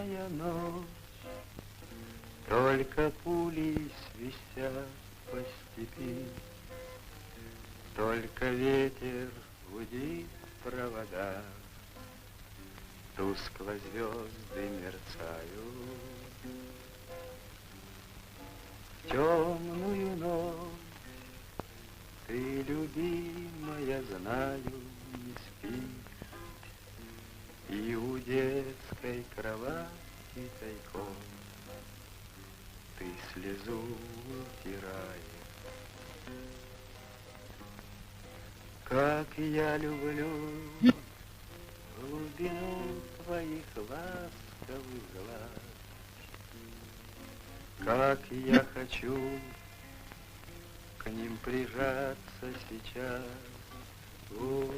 темная ночь, только пули свистят по степи, только ветер гудит в проводах, тускло звезды мерцают. В темную ночь ты, любимая, знаю, не спишь, и у детской кровати тайком ты слезу утираешь. Как я люблю глубину твоих ласковых глаз, как я хочу к ним прижаться сейчас губами.